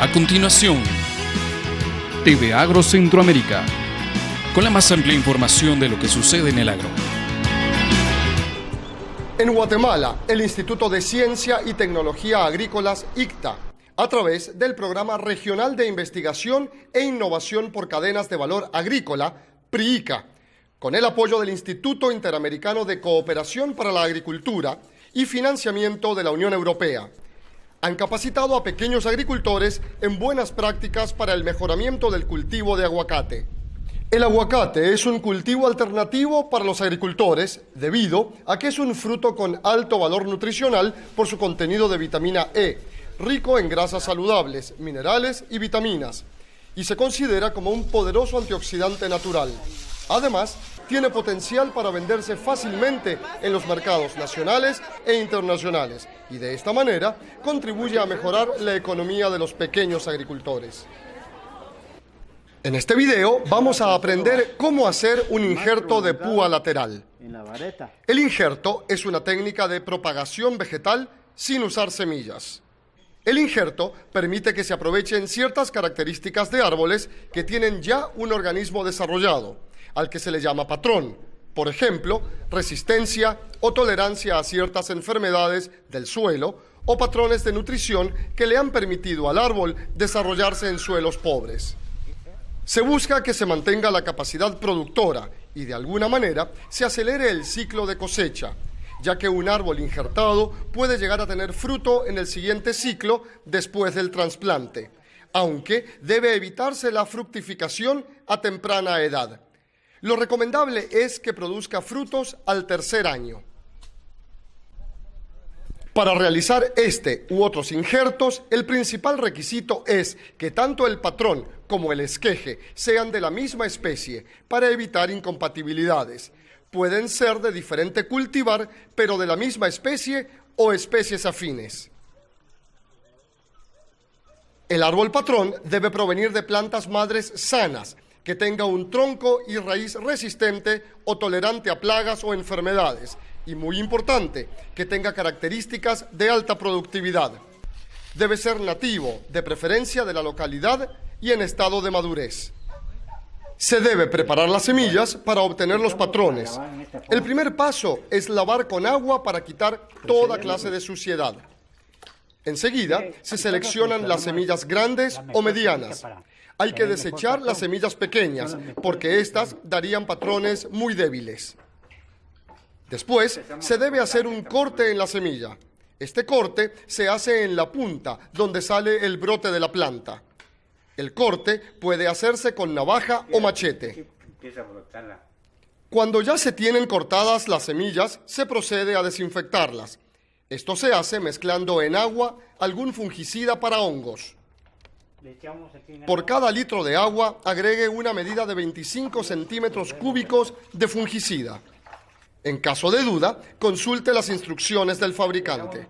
A continuación, TV Agro Centroamérica, con la más amplia información de lo que sucede en el agro. En Guatemala, el Instituto de Ciencia y Tecnología Agrícolas, ICTA, a través del Programa Regional de Investigación e Innovación por Cadenas de Valor Agrícola, PRIICA, con el apoyo del Instituto Interamericano de Cooperación para la Agricultura y financiamiento de la Unión Europea, han capacitado a pequeños agricultores en buenas prácticas para el mejoramiento del cultivo de aguacate. El aguacate es un cultivo alternativo para los agricultores debido a que es un fruto con alto valor nutricional por su contenido de vitamina E, rico en grasas saludables, minerales y vitaminas, y se considera como un poderoso antioxidante natural. Además, tiene potencial para venderse fácilmente en los mercados nacionales e internacionales y de esta manera contribuye a mejorar la economía de los pequeños agricultores. En este video vamos a aprender cómo hacer un injerto de púa lateral. El injerto es una técnica de propagación vegetal sin usar semillas. El injerto permite que se aprovechen ciertas características de árboles que tienen ya un organismo desarrollado, al que se le llama patrón, por ejemplo, resistencia o tolerancia a ciertas enfermedades del suelo o patrones de nutrición que le han permitido al árbol desarrollarse en suelos pobres. Se busca que se mantenga la capacidad productora y de alguna manera se acelere el ciclo de cosecha, ya que un árbol injertado puede llegar a tener fruto en el siguiente ciclo después del trasplante, aunque debe evitarse la fructificación a temprana edad. Lo recomendable es que produzca frutos al tercer año. Para realizar este u otros injertos, el principal requisito es que tanto el patrón como el esqueje sean de la misma especie para evitar incompatibilidades. Pueden ser de diferente cultivar, pero de la misma especie o especies afines. El árbol patrón debe provenir de plantas madres sanas, que tenga un tronco y raíz resistente o tolerante a plagas o enfermedades, y muy importante, que tenga características de alta productividad. Debe ser nativo, de preferencia de la localidad y en estado de madurez. Se debe preparar las semillas para obtener los patrones. El primer paso es lavar con agua para quitar toda clase de suciedad. Enseguida, se seleccionan las semillas grandes o medianas. Hay que desechar las semillas pequeñas, porque éstas darían patrones muy débiles. Después, se debe hacer un corte en la semilla. Este corte se hace en la punta, donde sale el brote de la planta. El corte puede hacerse con navaja o machete. Cuando ya se tienen cortadas las semillas, se procede a desinfectarlas. Esto se hace mezclando en agua algún fungicida para hongos. Por cada litro de agua, agregue una medida de 25 centímetros cúbicos de fungicida. En caso de duda, consulte las instrucciones del fabricante.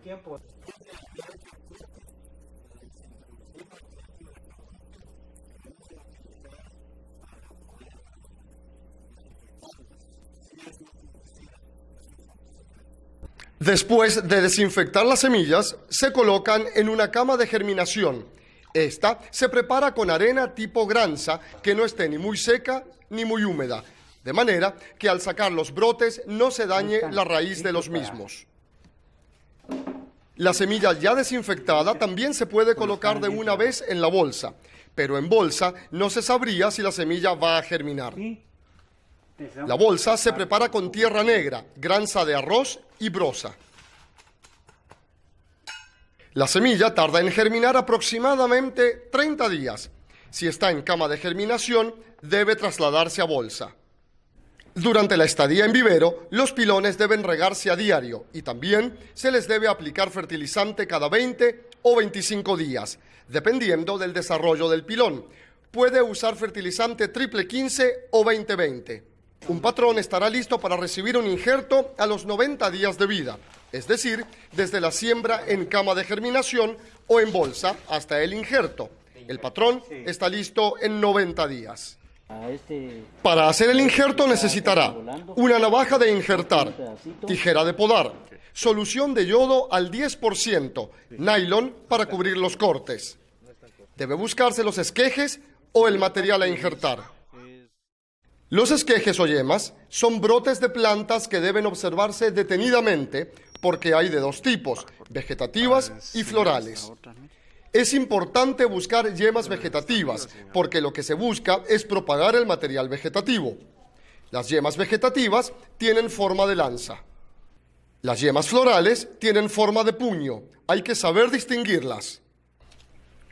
Después de desinfectar las semillas, se colocan en una cama de germinación. Esta se prepara con arena tipo granza que no esté ni muy seca ni muy húmeda, de manera que al sacar los brotes no se dañe la raíz de los mismos. La semilla ya desinfectada también se puede colocar de una vez en la bolsa, pero en bolsa no se sabría si la semilla va a germinar. La bolsa se prepara con tierra negra, granza de arroz y broza. La semilla tarda en germinar aproximadamente 30 días. Si está en cama de germinación, debe trasladarse a bolsa. Durante la estadía en vivero, los pilones deben regarse a diario y también se les debe aplicar fertilizante cada 20 o 25 días, dependiendo del desarrollo del pilón. Puede usar fertilizante triple 15 o 20-20. Un patrón estará listo para recibir un injerto a los 90 días de vida, es decir, desde la siembra en cama de germinación o en bolsa hasta el injerto. El patrón está listo en 90 días. Para hacer el injerto necesitará una navaja de injertar, tijera de podar, solución de yodo al 10%, nylon para cubrir los cortes. Debe buscarse los esquejes o el material a injertar. Los esquejes o yemas son brotes de plantas que deben observarse detenidamente porque hay de dos tipos, vegetativas y florales. Es importante buscar yemas vegetativas porque lo que se busca es propagar el material vegetativo. Las yemas vegetativas tienen forma de lanza. Las yemas florales tienen forma de puño. Hay que saber distinguirlas.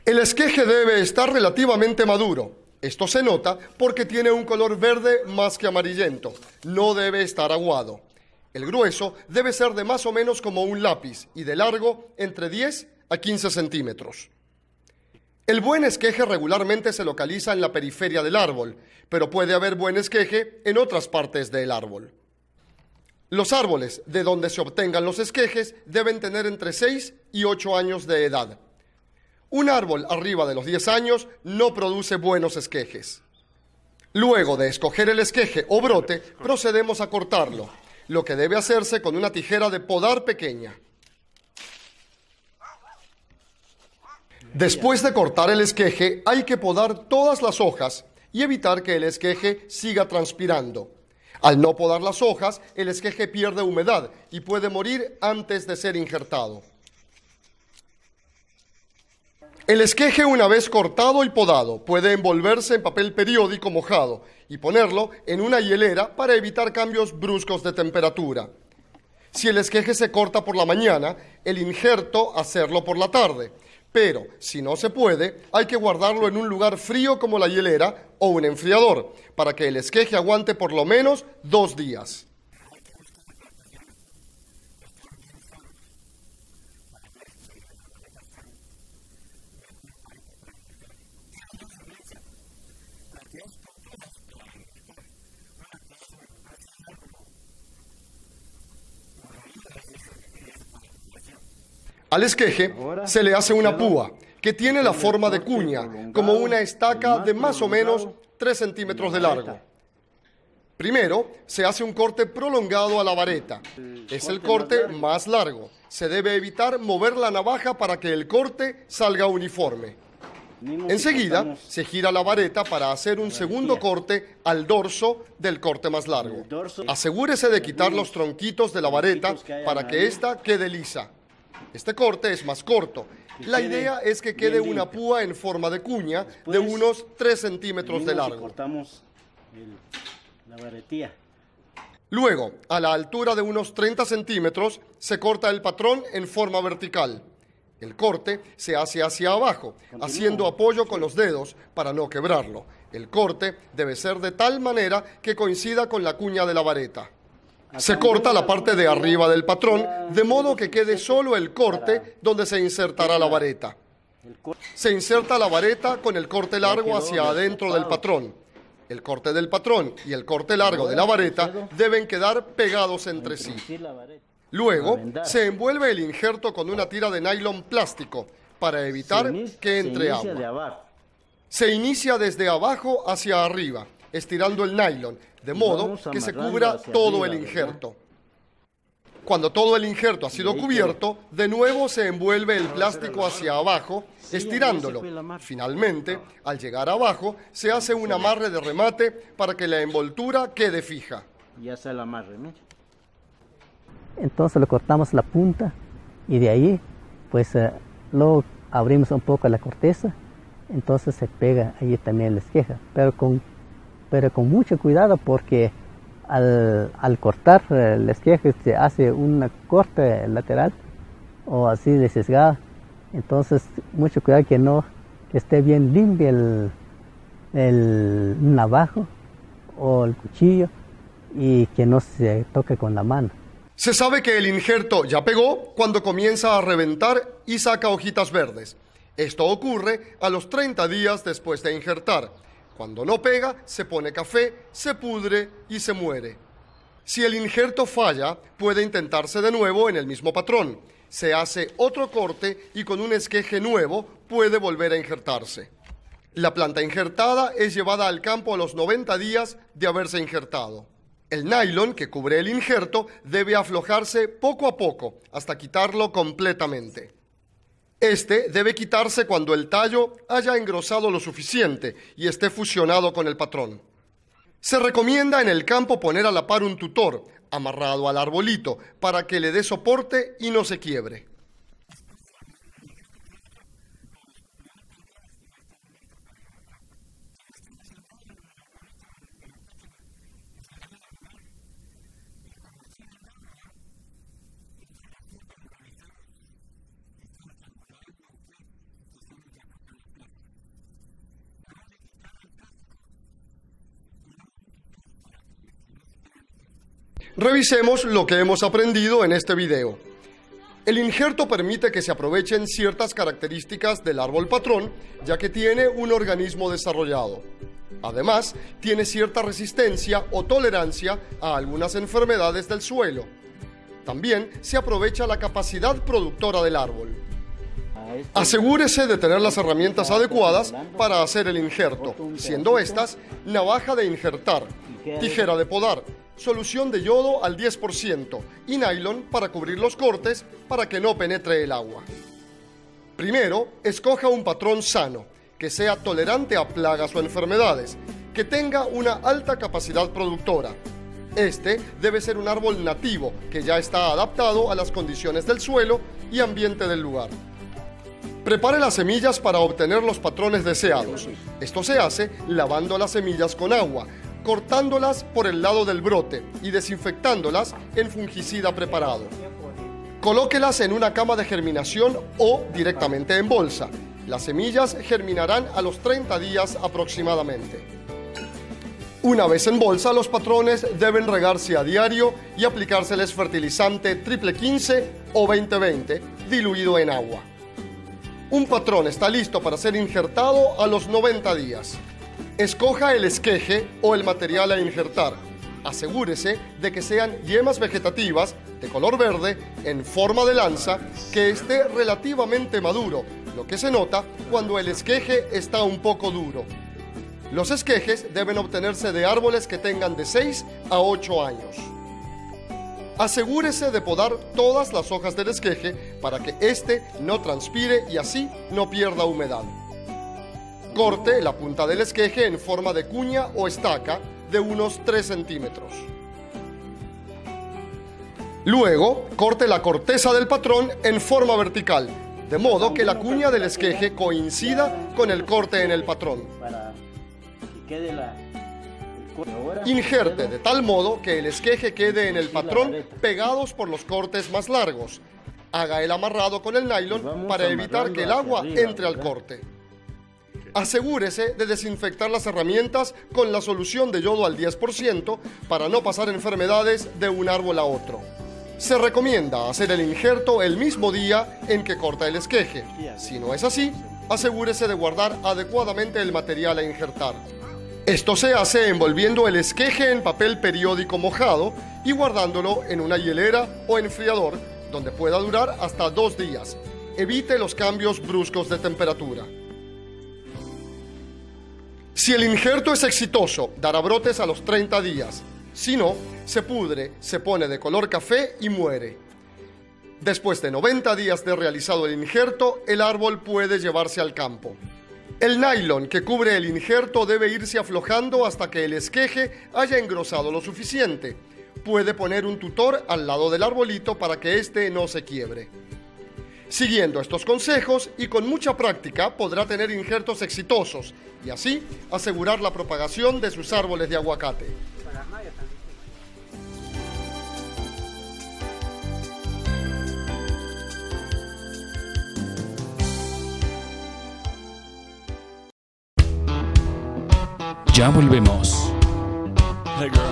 El esqueje debe estar relativamente maduro. Esto se nota porque tiene un color verde más que amarillento. No debe estar aguado. El grueso debe ser de más o menos como un lápiz y de largo entre 10 a 15 centímetros. El buen esqueje regularmente se localiza en la periferia del árbol, pero puede haber buen esqueje en otras partes del árbol. Los árboles de donde se obtengan los esquejes deben tener entre 6 y 8 años de edad. Un árbol arriba de los 10 años no produce buenos esquejes. Luego de escoger el esqueje o brote, procedemos a cortarlo, lo que debe hacerse con una tijera de podar pequeña. Después de cortar el esqueje, hay que podar todas las hojas y evitar que el esqueje siga transpirando. Al no podar las hojas, el esqueje pierde humedad y puede morir antes de ser injertado. El esqueje, una vez cortado y podado, puede envolverse en papel periódico mojado y ponerlo en una hielera para evitar cambios bruscos de temperatura. Si el esqueje se corta por la mañana, el injerto hacerlo por la tarde. Pero, si no se puede, hay que guardarlo en un lugar frío como la hielera o un enfriador, para que el esqueje aguante por lo menos 2 días. Al esqueje se le hace una púa que tiene la forma de cuña, como una estaca de más o menos 3 centímetros de largo. Primero, se hace un corte prolongado a la vareta. Es el corte más largo. Se debe evitar mover la navaja para que el corte salga uniforme. Enseguida, se gira la vareta para hacer un segundo corte al dorso del corte más largo. Asegúrese de quitar los tronquitos de la vareta para que ésta quede lisa. Este corte es más corto. La idea es que quede una púa en forma de cuña de unos 3 centímetros de largo. Cortamos la varetilla. Luego, a la altura de unos 30 centímetros, se corta el patrón en forma vertical. El corte se hace hacia abajo, haciendo apoyo con los dedos para no quebrarlo. El corte debe ser de tal manera que coincida con la cuña de la vareta. Se corta la parte de arriba del patrón, de modo que quede solo el corte donde se insertará la vareta. Se inserta la vareta con el corte largo hacia adentro del patrón. El corte del patrón y el corte largo de la vareta deben quedar pegados entre sí. Luego, se envuelve el injerto con una tira de nylon plástico para evitar que entre agua. Se inicia desde abajo hacia arriba, estirando el nylon, de modo que se cubra todo el injerto. Cuando todo el injerto ha sido cubierto, de nuevo se envuelve el plástico hacia abajo, estirándolo. Finalmente, al llegar abajo, se hace un amarre de remate para que la envoltura quede fija. Ya está el amarre, mira. Entonces le cortamos la punta y de ahí, pues luego abrimos un poco la corteza, entonces se pega allí también la esqueja, pero con mucho cuidado porque al cortar el esqueje se hace un corte lateral o así de sesgada, entonces mucho cuidado que esté bien limpio el navajo o el cuchillo y que no se toque con la mano. Se sabe que el injerto ya pegó cuando comienza a reventar y saca hojitas verdes. Esto ocurre a los 30 días después de injertar. Cuando no pega, se pone café, se pudre y se muere. Si el injerto falla, puede intentarse de nuevo en el mismo patrón. Se hace otro corte y con un esqueje nuevo puede volver a injertarse. La planta injertada es llevada al campo a los 90 días de haberse injertado. El nylon que cubre el injerto debe aflojarse poco a poco hasta quitarlo completamente. Este debe quitarse cuando el tallo haya engrosado lo suficiente y esté fusionado con el patrón. Se recomienda en el campo poner a la par un tutor amarrado al arbolito para que le dé soporte y no se quiebre. Revisemos lo que hemos aprendido en este video. El injerto permite que se aprovechen ciertas características del árbol patrón, ya que tiene un organismo desarrollado. Además, tiene cierta resistencia o tolerancia a algunas enfermedades del suelo. También se aprovecha la capacidad productora del árbol. Asegúrese de tener las herramientas adecuadas para hacer el injerto, siendo estas navaja de injertar, tijera de podar, solución de yodo al 10% y nylon para cubrir los cortes para que no penetre el agua. Primero, escoja un patrón sano, que sea tolerante a plagas o enfermedades, que tenga una alta capacidad productora. Este debe ser un árbol nativo, que ya está adaptado a las condiciones del suelo y ambiente del lugar. Prepare las semillas para obtener los patrones deseados. Esto se hace lavando las semillas con agua, cortándolas por el lado del brote y desinfectándolas en fungicida preparado. Colóquelas en una cama de germinación o directamente en bolsa. Las semillas germinarán a los 30 días aproximadamente. Una vez en bolsa, los patrones deben regarse a diario y aplicárseles fertilizante triple 15 o 20-20 diluido en agua. Un patrón está listo para ser injertado a los 90 días. Escoja el esqueje o el material a injertar. Asegúrese de que sean yemas vegetativas de color verde en forma de lanza que esté relativamente maduro, lo que se nota cuando el esqueje está un poco duro. Los esquejes deben obtenerse de árboles que tengan de 6 a 8 años. Asegúrese de podar todas las hojas del esqueje para que éste no transpire y así no pierda humedad. Corte la punta del esqueje en forma de cuña o estaca de unos 3 centímetros. Luego, corte la corteza del patrón en forma vertical, de modo que la cuña del esqueje coincida con el corte en el patrón. Injerte de tal modo que el esqueje quede en el patrón pegados por los cortes más largos. Haga el amarrado con el nylon para evitar que el agua entre al corte. Asegúrese de desinfectar las herramientas con la solución de yodo al 10% para no pasar enfermedades de un árbol a otro. Se recomienda hacer el injerto el mismo día en que corta el esqueje. Si no es así, asegúrese de guardar adecuadamente el material a injertar. Esto se hace envolviendo el esqueje en papel periódico mojado y guardándolo en una hielera o enfriador, donde pueda durar hasta 2 días. Evite los cambios bruscos de temperatura. Si el injerto es exitoso, dará brotes a los 30 días. Si no, se pudre, se pone de color café y muere. Después de 90 días de realizado el injerto, el árbol puede llevarse al campo. El nylon que cubre el injerto debe irse aflojando hasta que el esqueje haya engrosado lo suficiente. Puede poner un tutor al lado del arbolito para que éste no se quiebre. Siguiendo estos consejos y con mucha práctica podrá tener injertos exitosos y así asegurar la propagación de sus árboles de aguacate. Ya volvemos. Hey girl.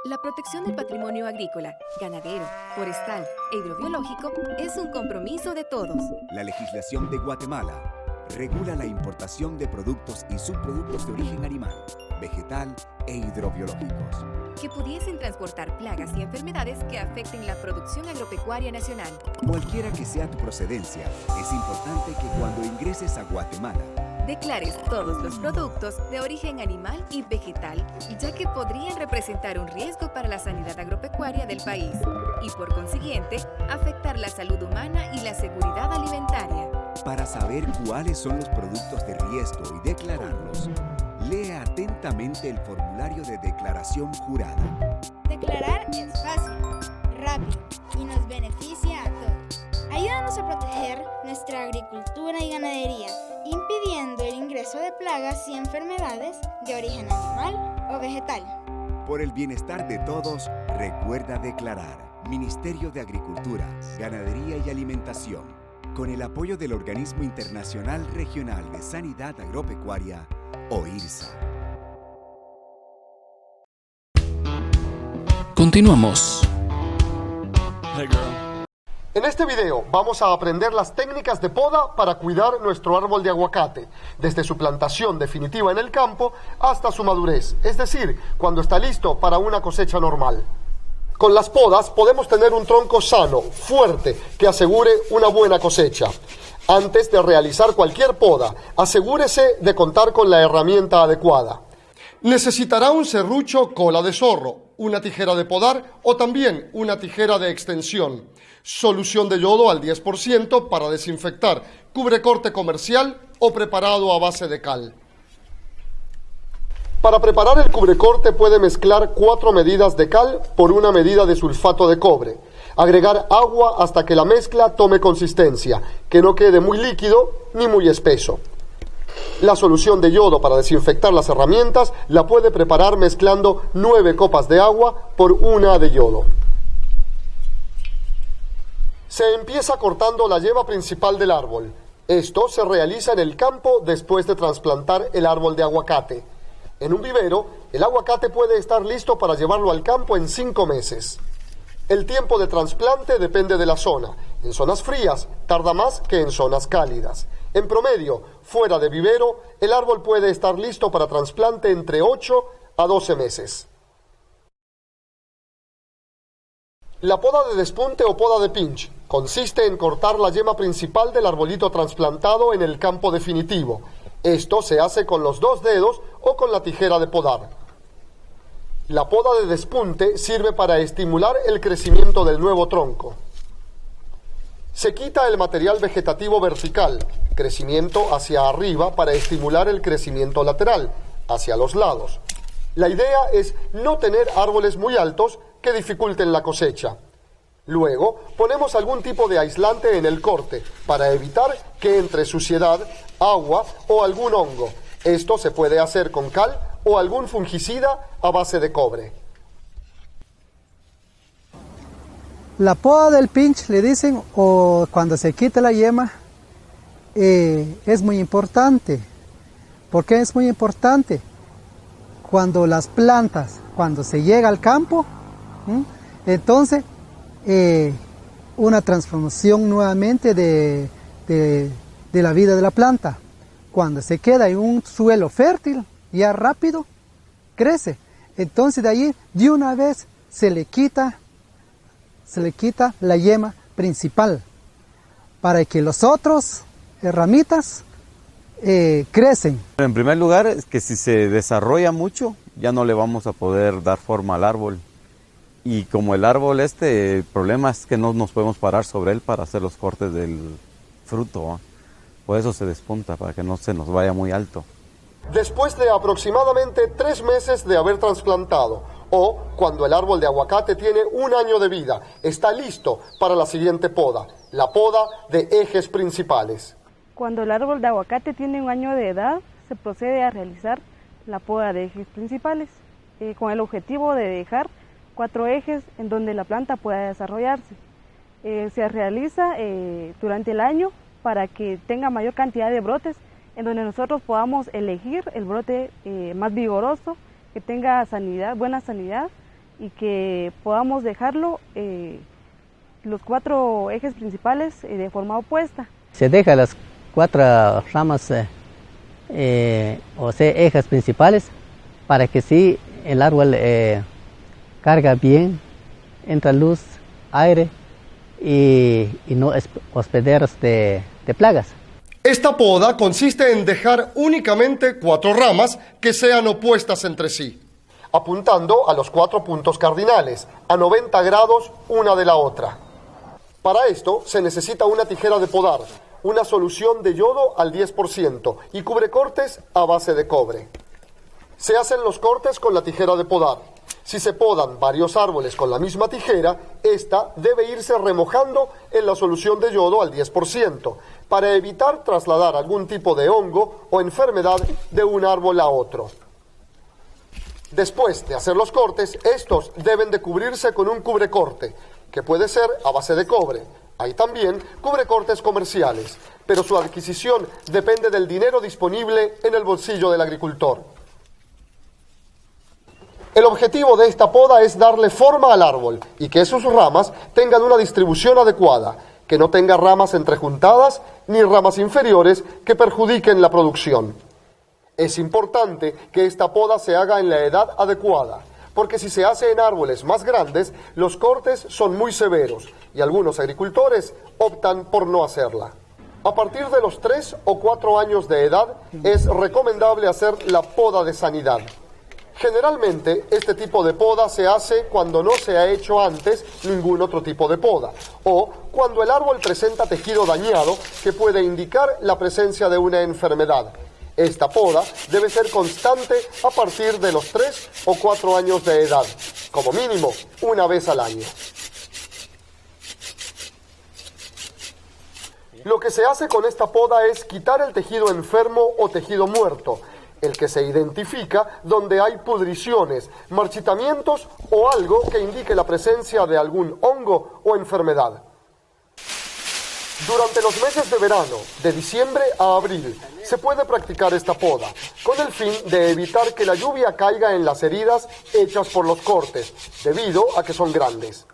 La protección del patrimonio agrícola, ganadero, forestal e hidrobiológico es un compromiso de todos. La legislación de Guatemala regula la importación de productos y subproductos de origen animal, vegetal e hidrobiológicos que pudiesen transportar plagas y enfermedades que afecten la producción agropecuaria nacional. Cualquiera que sea tu procedencia, es importante que cuando ingreses a Guatemala declares todos los productos de origen animal y vegetal, ya que podrían representar un riesgo para la sanidad agropecuaria del país y, por consiguiente, afectar la salud humana y la seguridad alimentaria. Para saber cuáles son los productos de riesgo y declararlos, lea atentamente el formulario de declaración jurada. Declarar es fácil, rápido y nos beneficia a todos. Ayúdanos a proteger nuestra agricultura y ganadería, impidiendo el ingreso de plagas y enfermedades de origen animal o vegetal. Por el bienestar de todos, recuerda declarar. Ministerio de Agricultura, Ganadería y Alimentación, con el apoyo del Organismo Internacional Regional de Sanidad Agropecuaria, OIRSA. Continuamos. Hey girl. En este video vamos a aprender las técnicas de poda para cuidar nuestro árbol de aguacate, desde su plantación definitiva en el campo hasta su madurez, es decir, cuando está listo para una cosecha normal. Con las podas podemos tener un tronco sano, fuerte, que asegure una buena cosecha. Antes de realizar cualquier poda, asegúrese de contar con la herramienta adecuada. Necesitará un serrucho cola de zorro, una tijera de podar o también una tijera de extensión. Solución de yodo al 10% para desinfectar, cubrecorte comercial o preparado a base de cal. Para preparar el cubrecorte puede mezclar 4 medidas de cal por 1 medida de sulfato de cobre. Agregar agua hasta que la mezcla tome consistencia, que no quede muy líquido ni muy espeso. La solución de yodo para desinfectar las herramientas la puede preparar mezclando 9 copas de agua por 1 de yodo. Se empieza cortando la yema principal del árbol. Esto se realiza en el campo después de trasplantar el árbol de aguacate. En un vivero, el aguacate puede estar listo para llevarlo al campo en 5 meses. El tiempo de trasplante depende de la zona. En zonas frías tarda más que en zonas cálidas. En promedio, fuera de vivero, el árbol puede estar listo para trasplante entre 8 a 12 meses. La poda de despunte o poda de pinch consiste en cortar la yema principal del arbolito trasplantado en el campo definitivo. Esto se hace con los 2 dedos o con la tijera de podar. La poda de despunte sirve para estimular el crecimiento del nuevo tronco. Se quita el material vegetativo vertical, crecimiento hacia arriba para estimular el crecimiento lateral, hacia los lados. La idea es no tener árboles muy altos que dificulten la cosecha. Luego, ponemos algún tipo de aislante en el corte para evitar que entre suciedad, agua o algún hongo. Esto se puede hacer con cal o algún fungicida a base de cobre. La poda del pinch, le dicen, o cuando se quita la yema, es muy importante. ¿Por qué es muy importante? Cuando las plantas, cuando se llega al campo, entonces una transformación nuevamente de la vida de la planta. Cuando se queda en un suelo fértil, ya rápido crece. Entonces de ahí de una vez se le quita la yema principal para que los otros ramitas crecen. En primer lugar, es que si se desarrolla mucho, ya no le vamos a poder dar forma al árbol. Y como el árbol el problema es que no nos podemos parar sobre él para hacer los cortes del fruto, ¿no? Por eso se despunta, para que no se nos vaya muy alto. Después de aproximadamente 3 meses de haber trasplantado, o cuando el árbol de aguacate tiene 1 año de vida, está listo para la siguiente poda, la poda de ejes principales. Cuando el árbol de aguacate tiene 1 año de edad, se procede a realizar la poda de ejes principales, con el objetivo de dejar 4 ejes en donde la planta pueda desarrollarse. Se realiza durante el año para que tenga mayor cantidad de brotes, en donde nosotros podamos elegir el brote más vigoroso, que tenga sanidad, buena sanidad, y que podamos dejarlo los 4 ejes principales de forma opuesta. Se deja las 4 ramas o sea, ejes principales para que sí el árbol carga bien, entra luz, aire y no hospederos de plagas. Esta poda consiste en dejar únicamente 4 ramas que sean opuestas entre sí, apuntando a los 4 puntos cardinales, a 90 grados una de la otra. Para esto se necesita una tijera de podar, una solución de yodo al 10% y cubrecortes a base de cobre. Se hacen los cortes con la tijera de podar. Si se podan varios árboles con la misma tijera, esta debe irse remojando en la solución de yodo al 10% para evitar trasladar algún tipo de hongo o enfermedad de un árbol a otro. Después de hacer los cortes, estos deben de cubrirse con un cubrecorte, que puede ser a base de cobre. Hay también cubrecortes comerciales, pero su adquisición depende del dinero disponible en el bolsillo del agricultor. El objetivo de esta poda es darle forma al árbol y que sus ramas tengan una distribución adecuada, que no tenga ramas entrejuntadas ni ramas inferiores que perjudiquen la producción. Es importante que esta poda se haga en la edad adecuada, porque si se hace en árboles más grandes, los cortes son muy severos y algunos agricultores optan por no hacerla. A partir de los 3 o 4 años de edad es recomendable hacer la poda de sanidad. Generalmente, este tipo de poda se hace cuando no se ha hecho antes ningún otro tipo de poda, o cuando el árbol presenta tejido dañado que puede indicar la presencia de una enfermedad. Esta poda debe ser constante a partir de los 3 o 4 años de edad, como mínimo una vez al año. Lo que se hace con esta poda es quitar el tejido enfermo o tejido muerto, el que se identifica donde hay pudriciones, marchitamientos o algo que indique la presencia de algún hongo o enfermedad. Durante los meses de verano, de diciembre a abril, se puede practicar esta poda, con el fin de evitar que la lluvia caiga en las heridas hechas por los cortes, debido a que son grandes.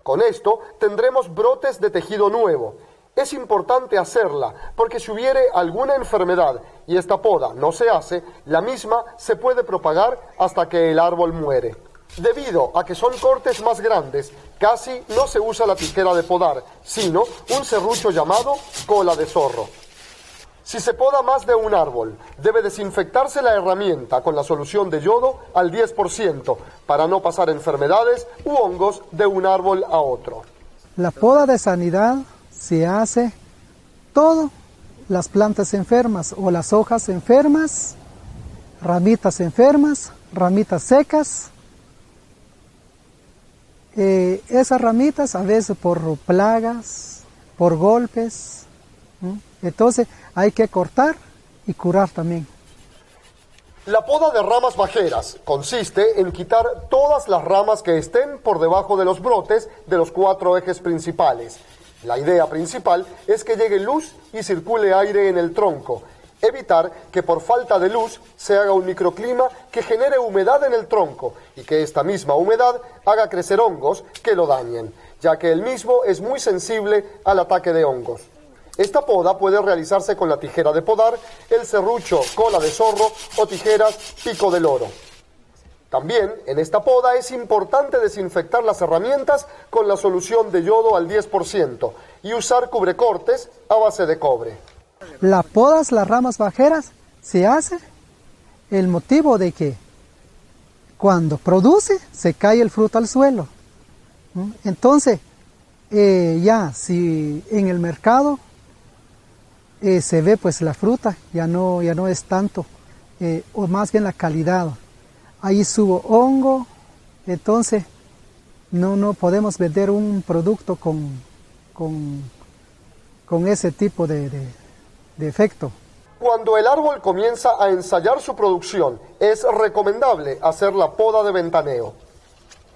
Con esto tendremos brotes de tejido nuevo. Es importante hacerla, porque si hubiere alguna enfermedad y esta poda no se hace, la misma se puede propagar hasta que el árbol muere. Debido a que son cortes más grandes, casi no se usa la tijera de podar, sino un serrucho llamado cola de zorro. Si se poda más de un árbol, debe desinfectarse la herramienta con la solución de yodo al 10% para no pasar enfermedades u hongos de un árbol a otro. La poda de sanidad se hace todo las plantas enfermas o las hojas enfermas, ramitas enfermas, ramitas secas. Esas ramitas a veces por plagas, por golpes, entonces hay que cortar y curar también. La poda de ramas bajeras consiste en quitar todas las ramas que estén por debajo de los brotes de los 4 ejes principales. La idea principal es que llegue luz y circule aire en el tronco, evitar que por falta de luz se haga un microclima que genere humedad en el tronco y que esta misma humedad haga crecer hongos que lo dañen, ya que el mismo es muy sensible al ataque de hongos. Esta poda puede realizarse con la tijera de podar, el serrucho cola de zorro o tijeras pico de loro. También en esta poda es importante desinfectar las herramientas con la solución de yodo al 10% y usar cubrecortes a base de cobre. La podas, las ramas bajeras, se hace el motivo de que cuando produce se cae el fruto al suelo. Entonces, ya si en el mercado se ve pues la fruta, ya no es tanto, o más bien la calidad. Ahí subo hongo, entonces no podemos vender un producto con ese tipo de efecto. Cuando el árbol comienza a ensayar su producción, es recomendable hacer la poda de ventaneo.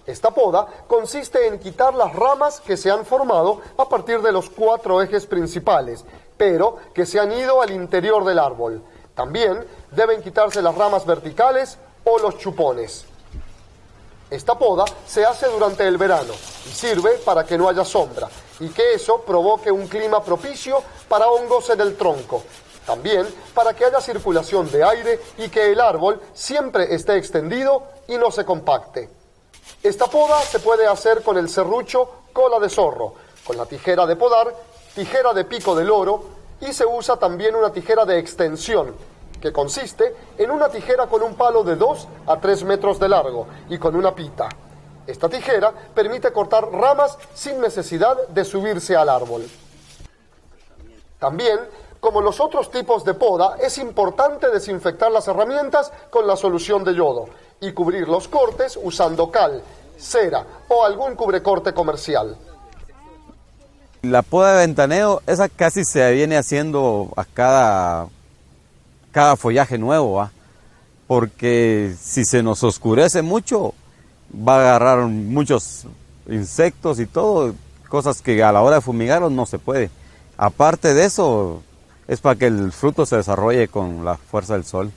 Esta poda consiste en quitar las ramas que se han formado a partir de los 4 ejes principales, pero que se han ido al interior del árbol. También deben quitarse las ramas verticales o los chupones. Esta poda se hace durante el verano y sirve para que no haya sombra y que eso provoque un clima propicio para hongos en el tronco. También para que haya circulación de aire y que el árbol siempre esté extendido y no se compacte. Esta poda se puede hacer con el serrucho cola de zorro, con la tijera de podar, tijera de pico de loro, y se usa también una tijera de extensión, que consiste en una tijera con un palo de 2 a 3 metros de largo y con una pita. Esta tijera permite cortar ramas sin necesidad de subirse al árbol. También, como los otros tipos de poda, es importante desinfectar las herramientas con la solución de yodo y cubrir los cortes usando cal, cera o algún cubrecorte comercial. La poda de ventaneo, esa casi se viene haciendo a cada follaje nuevo, ¿va? Porque si se nos oscurece mucho, va a agarrar muchos insectos y todo, cosas que a la hora de fumigarlos no se puede. Aparte de eso, es para que el fruto se desarrolle con la fuerza del sol.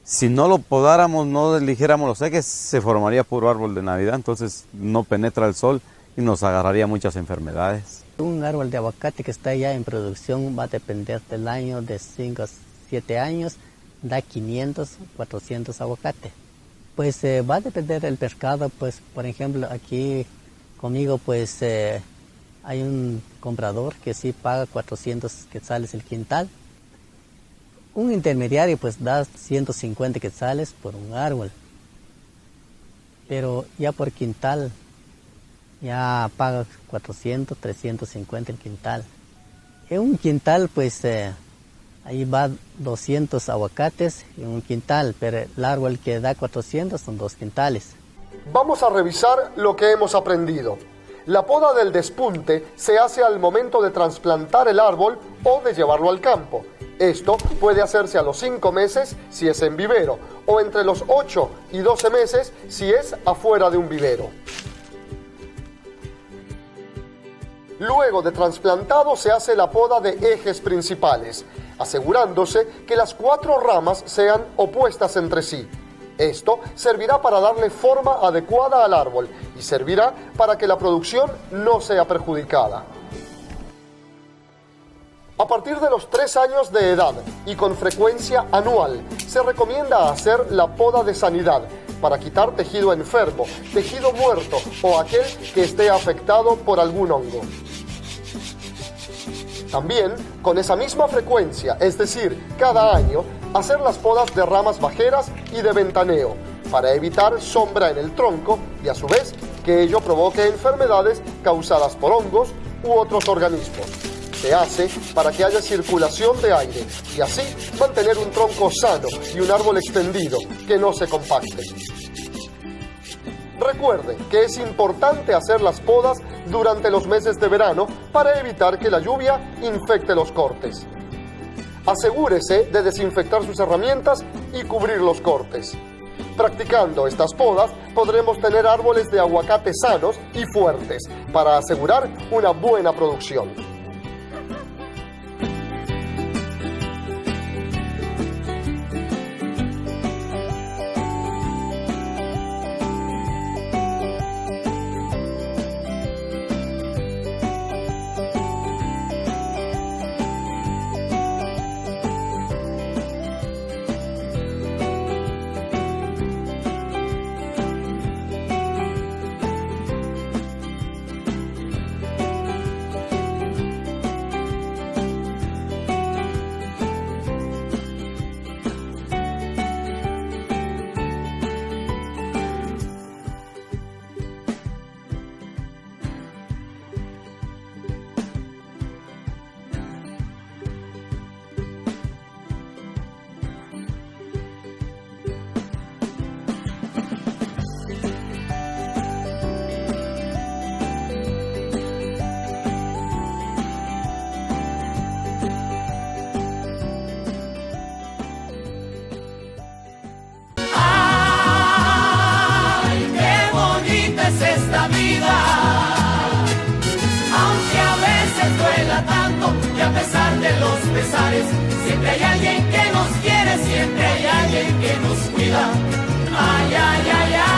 Si no lo podáramos, no eligiéramos los ejes, se formaría puro árbol de Navidad, entonces no penetra el sol y nos agarraría muchas enfermedades. Un árbol de aguacate que está ya en producción va a depender del año, de 5 a 7 años, da 500, 400 aguacates. Pues va a depender del mercado, pues por ejemplo aquí conmigo pues hay un comprador que sí paga 400 quetzales el quintal. Un intermediario pues da 150 quetzales por un árbol, pero ya por quintal ya paga 400, 350 el quintal. En un quintal pues ahí va 200 aguacates en un quintal, pero el árbol que da 400 son 2 quintales. Vamos a revisar lo que hemos aprendido. La poda del despunte se hace al momento de trasplantar el árbol o de llevarlo al campo. Esto puede hacerse a los 5 meses si es en vivero o entre los 8 y 12 meses si es afuera de un vivero. Luego de trasplantado se hace la poda de ejes principales, asegurándose que las 4 ramas sean opuestas entre sí. Esto servirá para darle forma adecuada al árbol y servirá para que la producción no sea perjudicada. A partir de los 3 años de edad y con frecuencia anual, se recomienda hacer la poda de sanidad para quitar tejido enfermo, tejido muerto o aquel que esté afectado por algún hongo. También, con esa misma frecuencia, es decir, cada año, hacer las podas de ramas bajeras y de ventaneo, para evitar sombra en el tronco y a su vez que ello provoque enfermedades causadas por hongos u otros organismos. Se hace para que haya circulación de aire y así mantener un tronco sano y un árbol extendido que no se compacte. Recuerde que es importante hacer las podas durante los meses de verano para evitar que la lluvia infecte los cortes. Asegúrese de desinfectar sus herramientas y cubrir los cortes. Practicando estas podas podremos tener árboles de aguacate sanos y fuertes para asegurar una buena producción. Esta vida, aunque a veces duela tanto y a pesar de los pesares, siempre hay alguien que nos quiere, siempre hay alguien que nos cuida. Ay, ay, ay, ay.